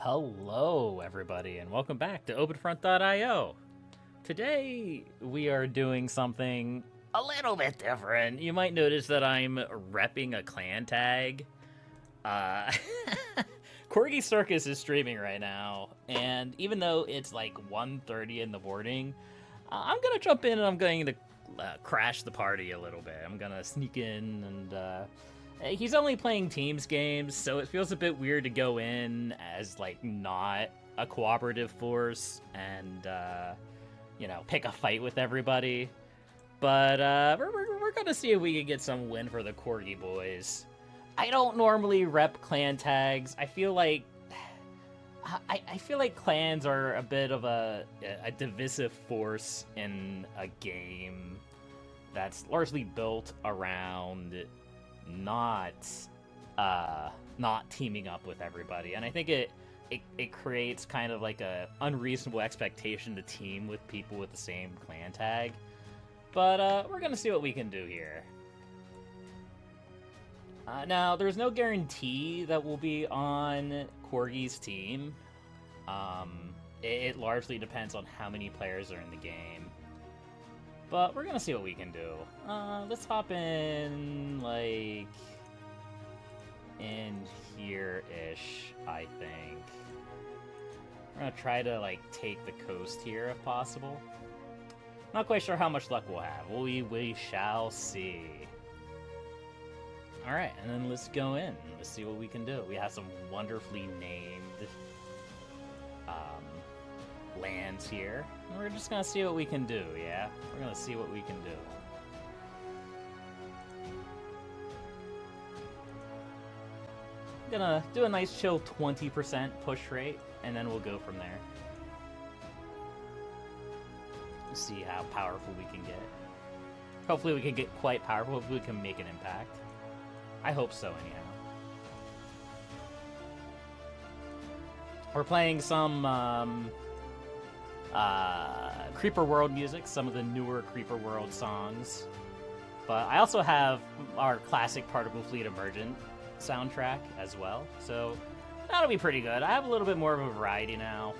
Hello, everybody, and welcome back to OpenFront.io. Today, we are doing something a little bit different. You might notice that I'm repping a clan tag. Corgi Circus is streaming right now, and even though it's like 1:30 in the morning, I'm gonna jump in and I'm going to crash the party a little bit. I'm gonna sneak in and he's only playing teams games, so it feels a bit weird to go in as like not a cooperative force and pick a fight with everybody. But we're gonna see if we can get some win for the Corgi boys. I don't normally rep clan tags. I feel like clans are a bit of a divisive force in a game that's largely built around not teaming up with everybody, and I think it creates kind of like a unreasonable expectation to team with people with the same clan tag. But we're gonna see what we can do here. Now, there's no guarantee that we'll be on Corgi's team. It largely depends on how many players are in the game. But we're gonna see what we can do. Let's hop in, like, in here-ish, I think. We're gonna try to, like, take the coast here if possible. Not quite sure how much luck we'll have. We shall see. Alright, and then let's go in. Let's see what we can do. We have some wonderfully named lands here. And we're just gonna see what we can do, yeah? We're gonna see what we can do. I'm gonna do a nice chill 20% push rate, and then we'll go from there. See how powerful we can get. Hopefully we can get quite powerful. Hopefully we can make an impact. I hope so, anyhow. We're playing some Creeper World music, some of the newer Creeper World songs. But I also have our classic Particle Fleet Emergent soundtrack as well, so that'll be pretty good. I have a little bit more of a variety now.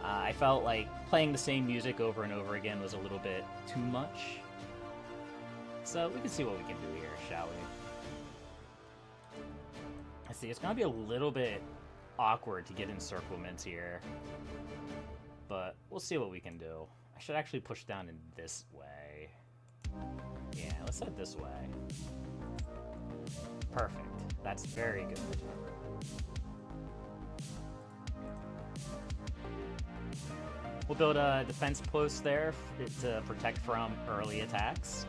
I felt like playing the same music over and over again was a little bit too much. So we can see what we can do here, shall we? I see, it's gonna be a little bit awkward to get encirclements here. But we'll see what we can do. I should actually push down in this way. Yeah, let's head this way. Perfect. That's very good. We'll build a defense post there to protect from early attacks.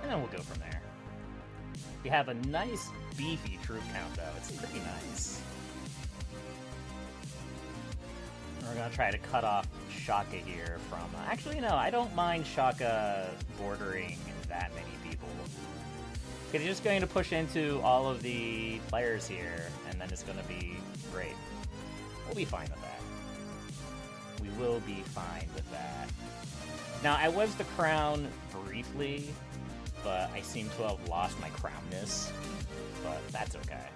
And then we'll go from there. We have a nice beefy troop count, though. It's pretty nice. We're going to try to cut off Shaka here from... actually, no, I don't mind Shaka bordering that many people. Because he's just going to push into all of the players here, and then it's going to be great. We'll be fine with that. We will be fine with that. Now, I was the crown briefly, but I seem to have lost my crownness. But that's okay.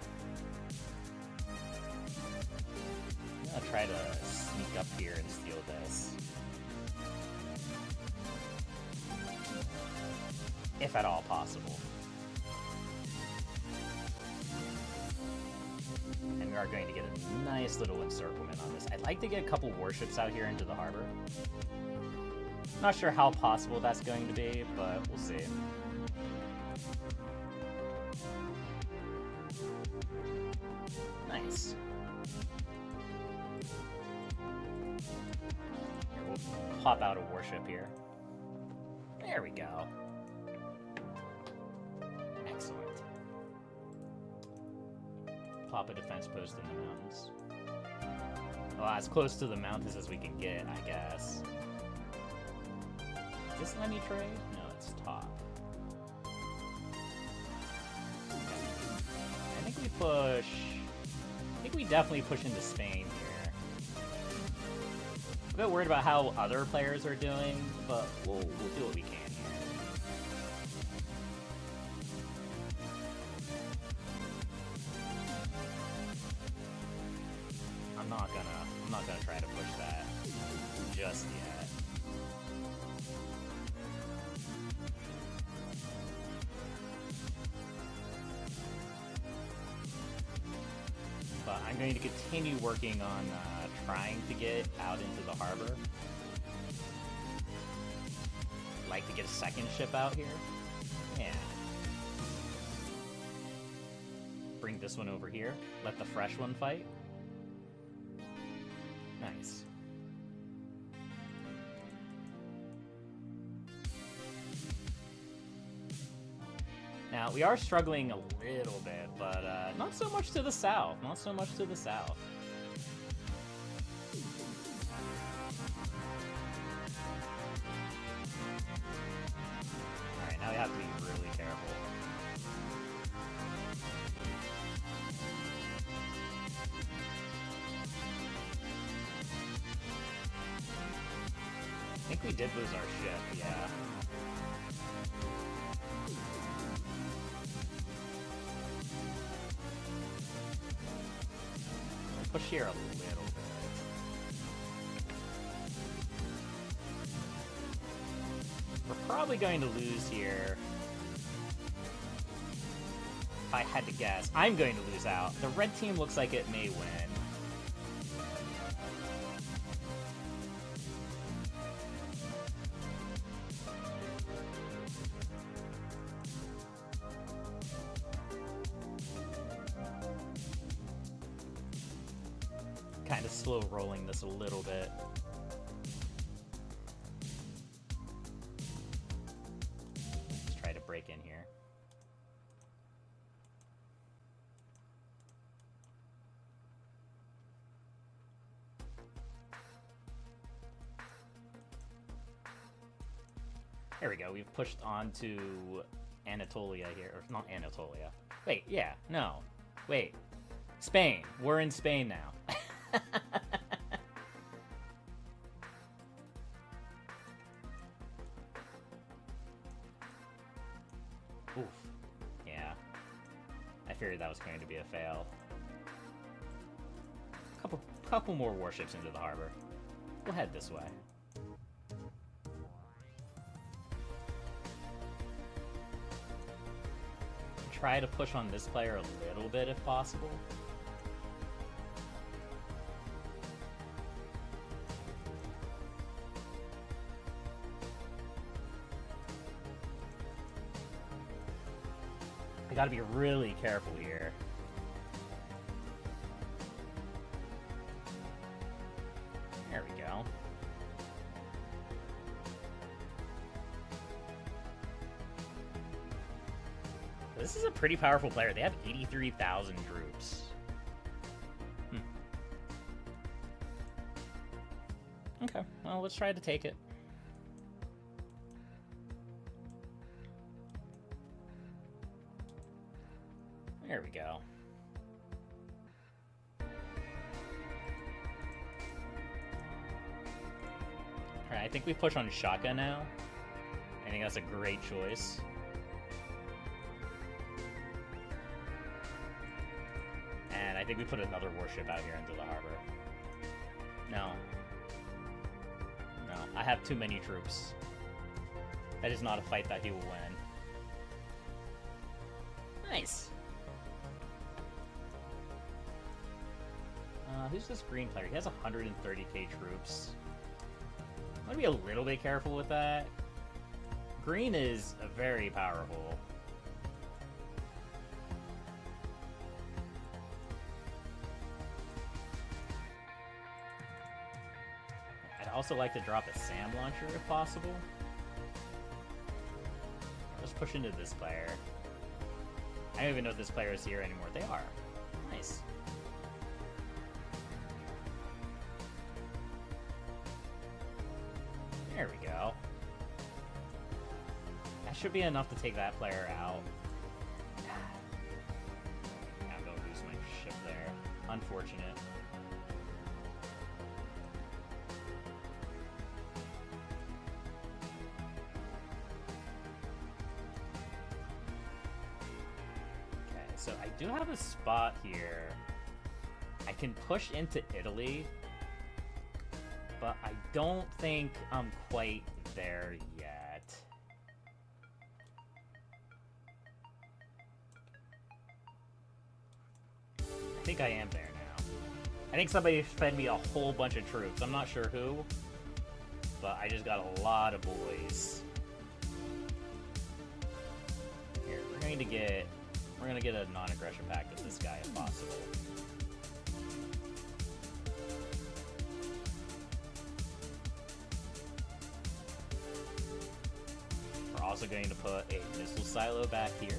I'm gonna try to sneak up here and steal this. If at all possible. And we are going to get a nice little encirclement on this. I'd like to get a couple warships out here into the harbor. Not sure how possible that's going to be, but we'll see. Nice. Here, we'll pop out a warship here. There we go. Excellent. Pop a defense post in the mountains. Well, as close to the mountains as we can get, I guess. Is this let me trade? No, it's top. Okay. I think we push... I think we definitely push into Spain here. I'm a bit worried about how other players are doing, but we'll do what we can here. not gonna try to push that just yet. But I'm going to continue working on trying to get out into the harbor. I'd like to get a second ship out here. Yeah. Bring this one over here. Let the fresh one fight. Nice. Now, we are struggling a little bit, but not so much to the south. Not so much to the south. Alright, now we have to be really careful. I think we did lose our ship, yeah. Push here a little bit. We're probably going to lose here. If I had to guess, I'm going to lose out. The red team looks like it may win. Kind of slow rolling this a little bit. Let's try to break in here. There we go. We've pushed on to Anatolia here. Or not Anatolia. Wait, yeah. No. Wait. Spain. We're in Spain now. Oof. Yeah. I figured that was going to be a fail. Couple more warships into the harbor. We'll head this way. Try to push on this player a little bit if possible. I gotta be really careful here. There we go. This is a pretty powerful player. They have 83,000 troops. Okay, well, let's try to take it. There we go. Alright, I think we push on Shaka now. I think that's a great choice. And I think we put another warship out here into the harbor. No. No, I have too many troops. That is not a fight that he will win. Nice! Who's this green player? He has 130k troops. I'm gonna be a little bit careful with that. Green is very powerful. I'd also like to drop a SAM launcher if possible. Let's push into this player. I don't even know if this player is here anymore. They are. Nice. There we go. That should be enough to take that player out. I'm gonna lose my ship there. Unfortunate. Okay, so I do have a spot here. I can push into Italy but I don't think I'm quite there yet. I think I am there now. I think somebody fed me a whole bunch of troops. I'm not sure who, but I just got a lot of boys. Here, we're gonna get a non-aggression pact with this guy if possible. We're also going to put a missile silo back here.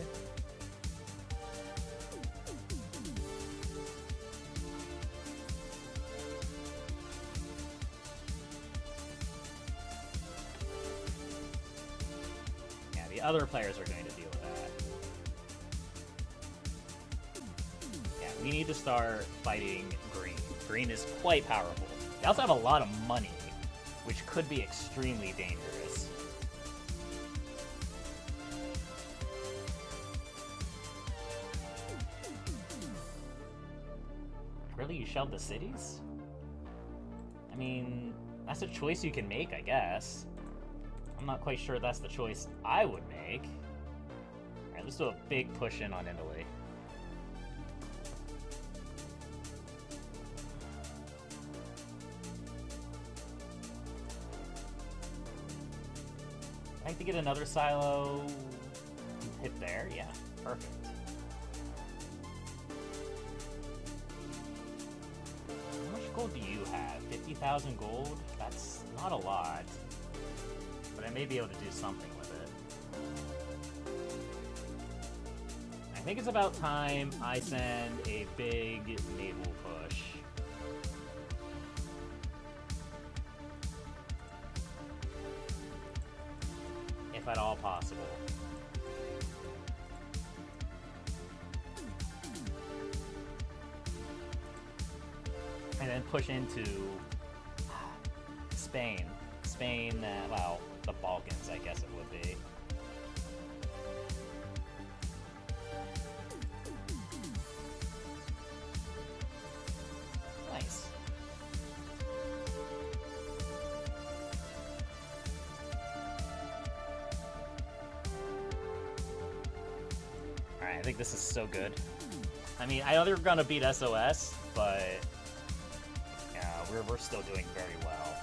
Yeah, the other players are going to deal with that. Yeah, we need to start fighting green. Green is quite powerful. They also have a lot of money, which could be extremely dangerous. Really, you shelved the cities? I mean, that's a choice you can make, I guess. I'm not quite sure that's the choice I would make. Alright, let's do a big push in on Italy. I like to get another silo hit there. Yeah, perfect. How much gold do you have? 50,000 gold? That's not a lot. But I may be able to do something with it. I think it's about time I send a big naval push. If at all possible. And then push into Spain. Spain, well, the Balkans, I guess it would be. Nice. Alright, I think this is so good. I mean, I know they're gonna beat SOS, but yeah, we're still doing very well.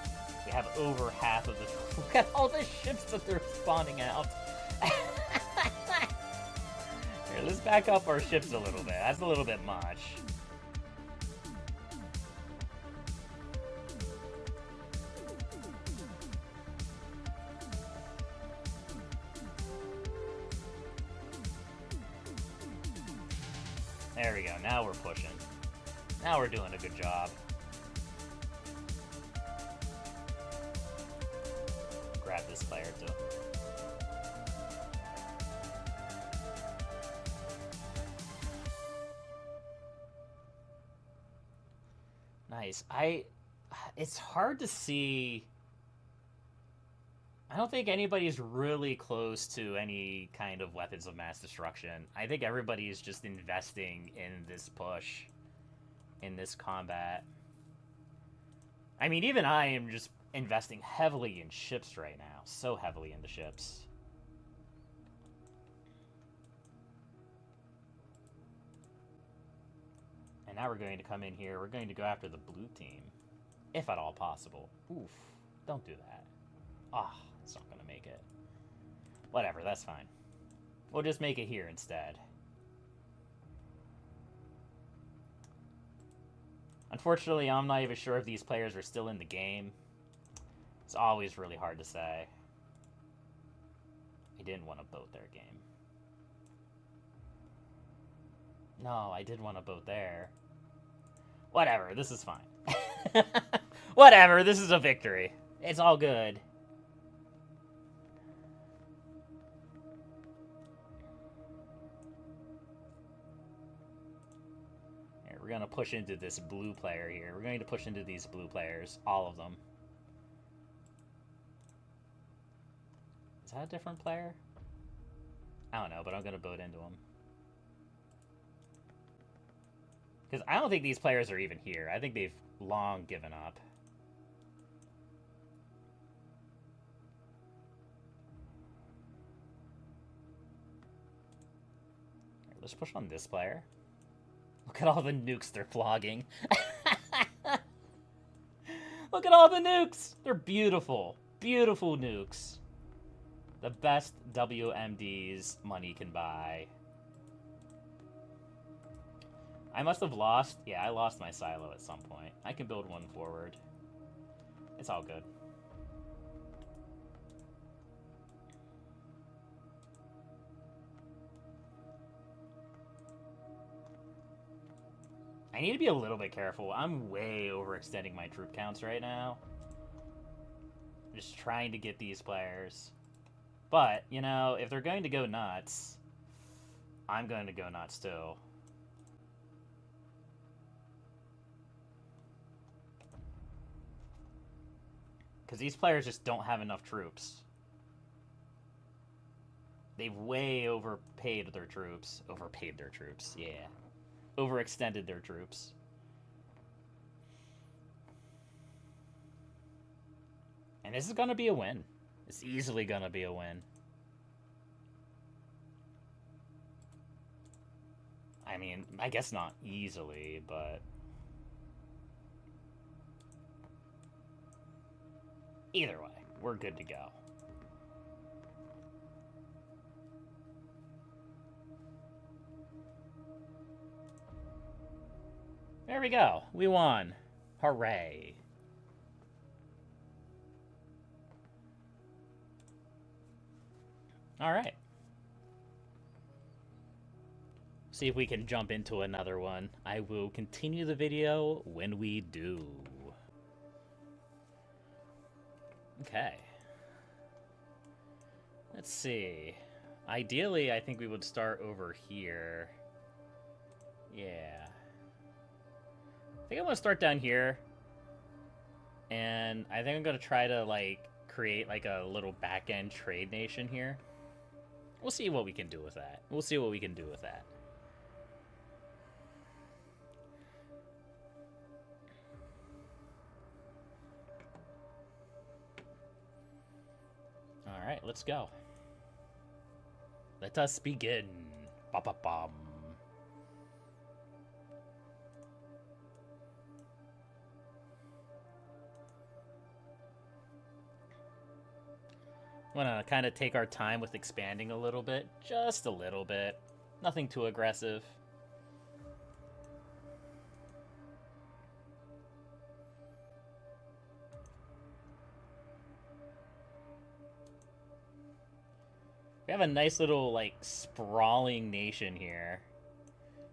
We have over half of the... Look at all the ships that they're spawning out. Here, let's back up our ships a little bit. That's a little bit much. There we go. Now we're pushing. Now we're doing a good job. Grab this player too. Nice. It's hard to see. I don't think anybody's really close to any kind of weapons of mass destruction. I think everybody is just investing in this push, in this combat. I mean, even I am just investing heavily in ships right now. So heavily into ships. And now we're going to come in here. We're going to go after the blue team. If at all possible. Oof. Don't do that. Ah, it's not going to make it. Whatever, that's fine. We'll just make it here instead. Unfortunately, I'm not even sure if these players are still in the game. It's always really hard to say. I didn't want to boat their game. No, I did want to boat there. Whatever, this is fine. Whatever, this is a victory. It's all good. Here, we're going to push into this blue player here. We're going to push into these blue players. All of them. Is that a different player? I don't know, but I'm going to boat into him. Because I don't think these players are even here. I think they've long given up. Let's push on this player. Look at all the nukes they're flogging. Look at all the nukes! They're beautiful. Beautiful nukes. The best WMDs money can buy. I must have lost... Yeah, I lost my silo at some point. I can build one forward. It's all good. I need to be a little bit careful. I'm way overextending my troop counts right now. I'm just trying to get these players. But, you know, if they're going to go nuts, I'm going to go nuts too. Because these players just don't have enough troops. They've way overpaid their troops. Overpaid their troops, yeah. Overextended their troops. And this is going to be a win. It's easily going to be a win. I mean, I guess not easily, but... Either way, we're good to go. There we go. We won. Hooray. All right. See if we can jump into another one. I will continue the video when we do. Okay. Let's see. Ideally, I think we would start over here. Yeah. I think I want to start down here. And I think I'm going to try to, like, create, like, a little back-end trade nation here. We'll see what we can do with that. We'll see what we can do with that. Alright, let's go. Let us begin. Ba-ba-bum. I'm gonna kind of take our time with expanding a little bit. Just a little bit. Nothing too aggressive. We have a nice little, like, sprawling nation here.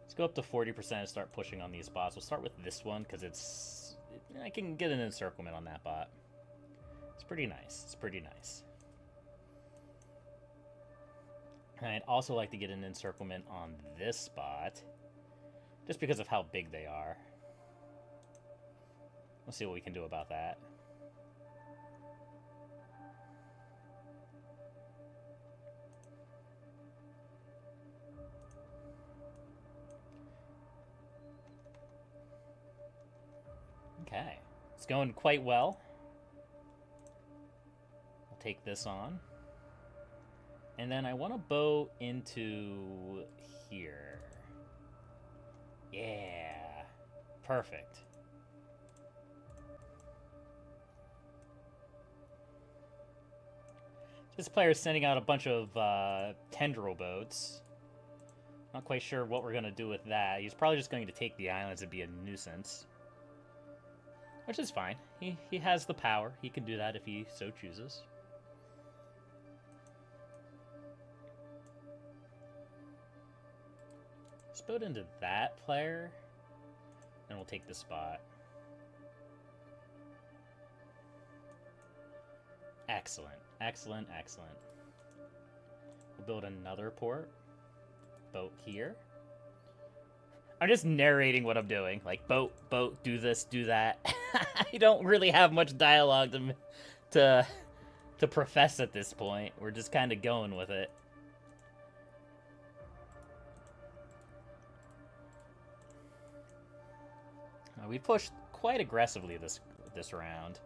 Let's go up to 40% and start pushing on these bots. We'll start with this one, because I can get an encirclement on that bot. It's pretty nice. It's pretty nice. I'd also like to get an encirclement on this spot, just because of how big they are. We'll see what we can do about that. Okay, it's going quite well. I'll take this on. And then I want to bow into here. Yeah. Perfect. This player is sending out a bunch of tendril boats. Not quite sure what we're going to do with that. He's probably just going to take the islands and be a nuisance. Which is fine. He has the power. He can do that if he so chooses. Let's boat into that player, and we'll take the spot. Excellent, excellent, excellent. We'll build another port. Boat here. I'm just narrating what I'm doing. Like, boat, do this, do that. I don't really have much dialogue to profess at this point. We're just kind of going with it. We pushed quite aggressively this round,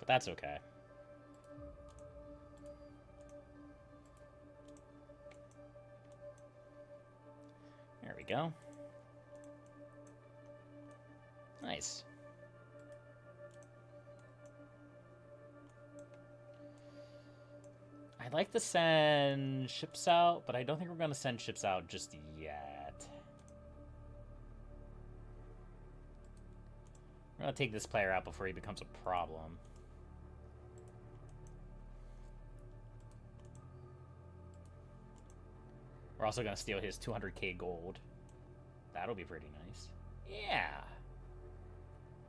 but that's okay. go. Nice. I'd like to send ships out, but I don't think we're going to send ships out just yet. We're going to take this player out before he becomes a problem. We're also going to steal his 200k gold. That'll be pretty nice. Yeah.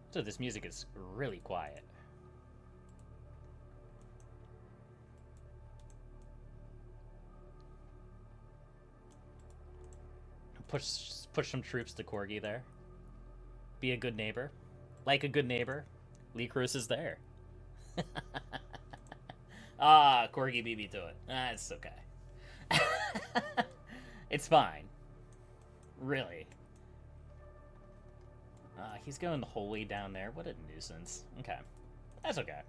So this music is really quiet. Push some troops to Corgi there. Be a good neighbor. Like a good neighbor, Leecros is there. Ah, Corgi beat me to it. It's okay. It's fine. Really. He's going the whole way down there. What a nuisance. Okay. That's okay.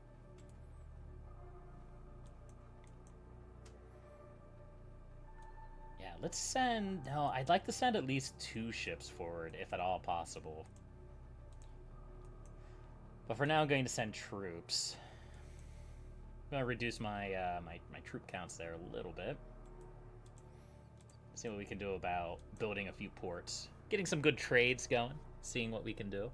Yeah, let's send... No, I'd like to send at least 2 ships forward, if at all possible. But for now, I'm going to send troops. I'm going to reduce my my troop counts there a little bit. See what we can do about building a few ports. Getting some good trades going. Seeing what we can do.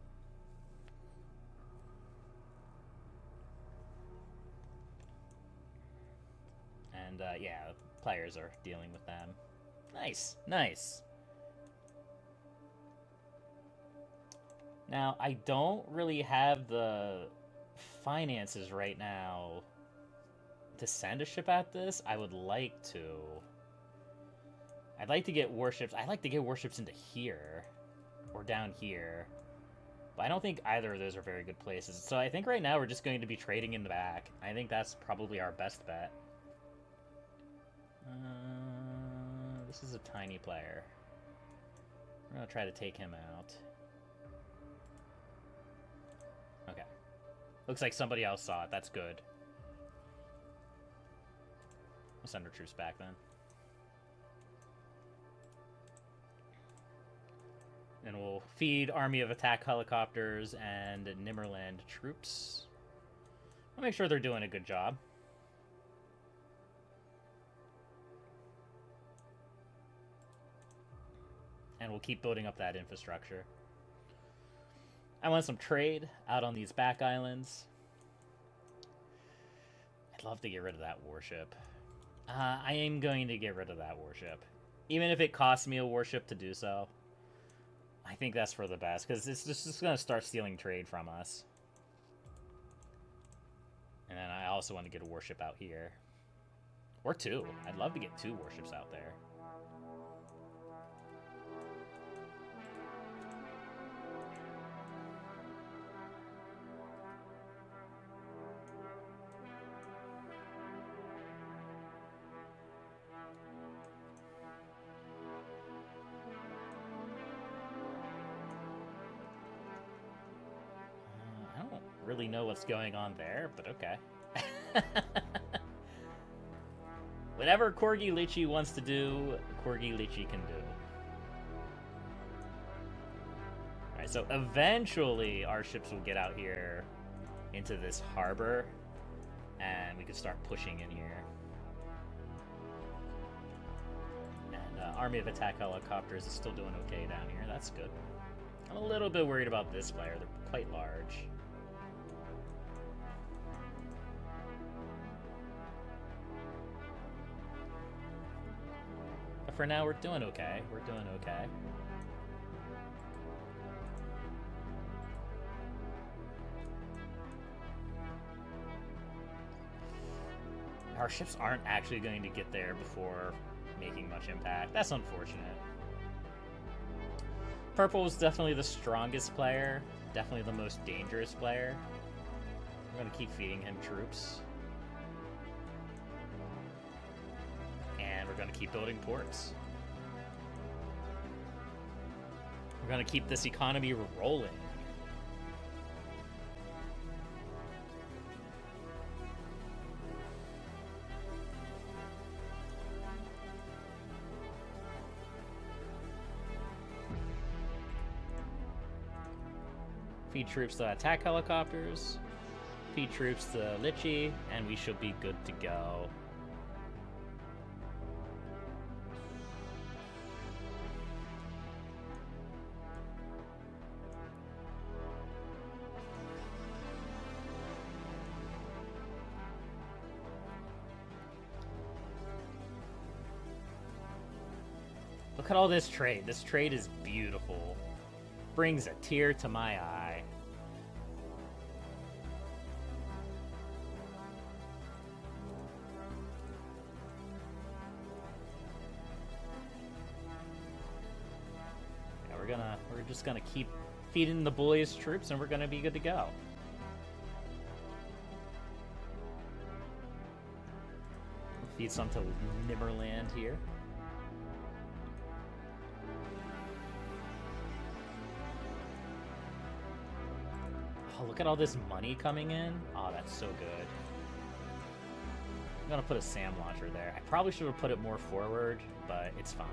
And, yeah, players are dealing with them. Nice, nice. Now, I don't really have the finances right now to send a ship at this. I would like to. I'd like to get warships. I'd like to get warships into here. Or down here. But I don't think either of those are very good places. So I think right now we're just going to be trading in the back. I think that's probably our best bet. This is a tiny player. We're going to try to take him out. Okay. Looks like somebody else saw it. That's good. We'll send our troops back then. And we'll feed Army of Attack Helicopters and Nimmerland troops. I'll make sure they're doing a good job. And we'll keep building up that infrastructure. I want some trade out on these back islands. I'd love to get rid of that warship. I am going to get rid of that warship. Even if it costs me a warship to do so. I think that's for the best, because it's just going to start stealing trade from us. And then I also want to get a warship out here. Or 2. I'd love to get 2 warships out there. Really know what's going on there, but okay. Whatever Corgi Lychee wants to do, Corgi Lychee can do. Alright, so eventually our ships will get out here into this harbor, and we can start pushing in here. And Army of Attack Helicopters is still doing okay down here. That's good. I'm a little bit worried about this player. They're quite large. But for now, we're doing okay. We're doing okay. Our ships aren't actually going to get there before making much impact. That's unfortunate. Purple is definitely the strongest player. Definitely the most dangerous player. I'm going to keep feeding him troops. And we're going to keep building ports. We're going to keep this economy rolling. Feed troops to attack helicopters. Feed troops to Lichy, and we should be good to go. Look at all this trade. This trade is beautiful. Brings a tear to my eye. Yeah, we're just gonna keep feeding the boys troops, and we're gonna be good to go. Feed some to Nimmerland here. Oh, look at all this money coming in. Oh, that's so good. I'm gonna put a SAM launcher there. I probably should have put it more forward, but it's fine.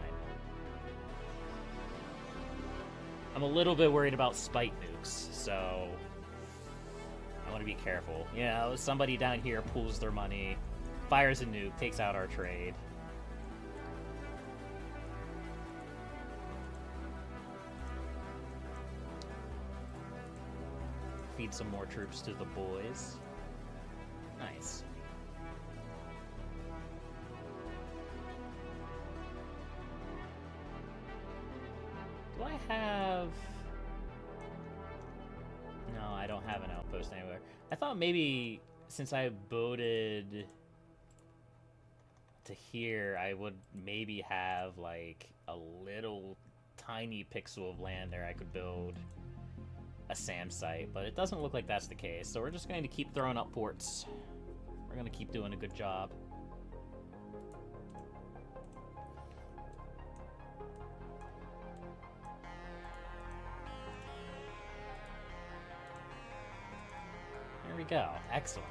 I'm a little bit worried about spite nukes, so I want to be careful. You know, somebody down here pulls their money, fires a nuke, takes out our trade. Feed some more troops to the boys. Nice. Do I have... No, I don't have an outpost anywhere. I thought maybe since I boated to here, I would maybe have like a little tiny pixel of land there I could build a SAM site, but it doesn't look like that's the case, so we're just going to keep throwing up ports. We're going to keep doing a good job. There we go. Excellent.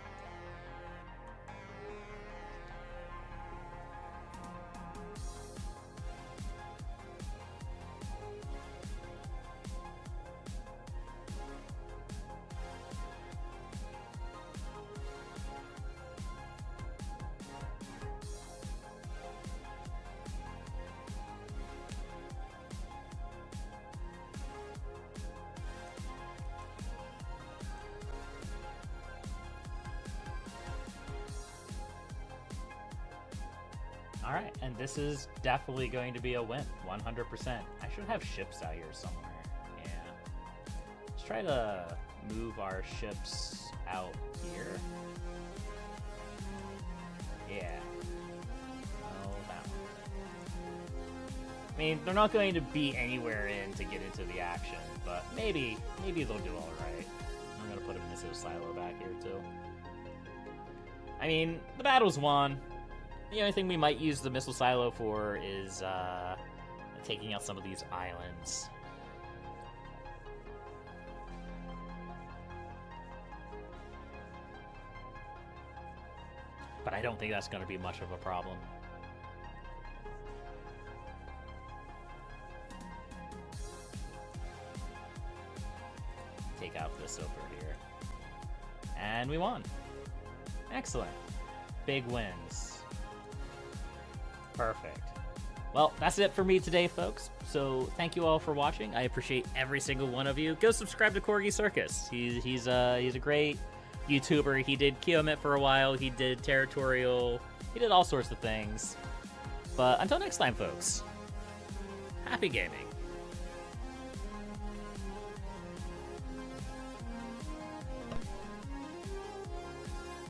Alright, and this is definitely going to be a win, 100%. I should have ships out here somewhere. Yeah. Let's try to move our ships out here. Yeah. Oh, that one. I mean, they're not going to be anywhere in to get into the action, but maybe they'll do alright. I'm gonna put a missile silo back here, too. I mean, the battle's won. The only thing we might use the missile silo for is taking out some of these islands. But I don't think that's going to be much of a problem. Take out this over here. And we won. Excellent. Big wins. Perfect. Well, that's it for me today, folks. So thank you all for watching. I appreciate every single one of you. Go subscribe to Corgi Circus. He's a great YouTuber. He did Kiyomet for a while. He did Territorial. He did all sorts of things. But until next time, folks. Happy gaming.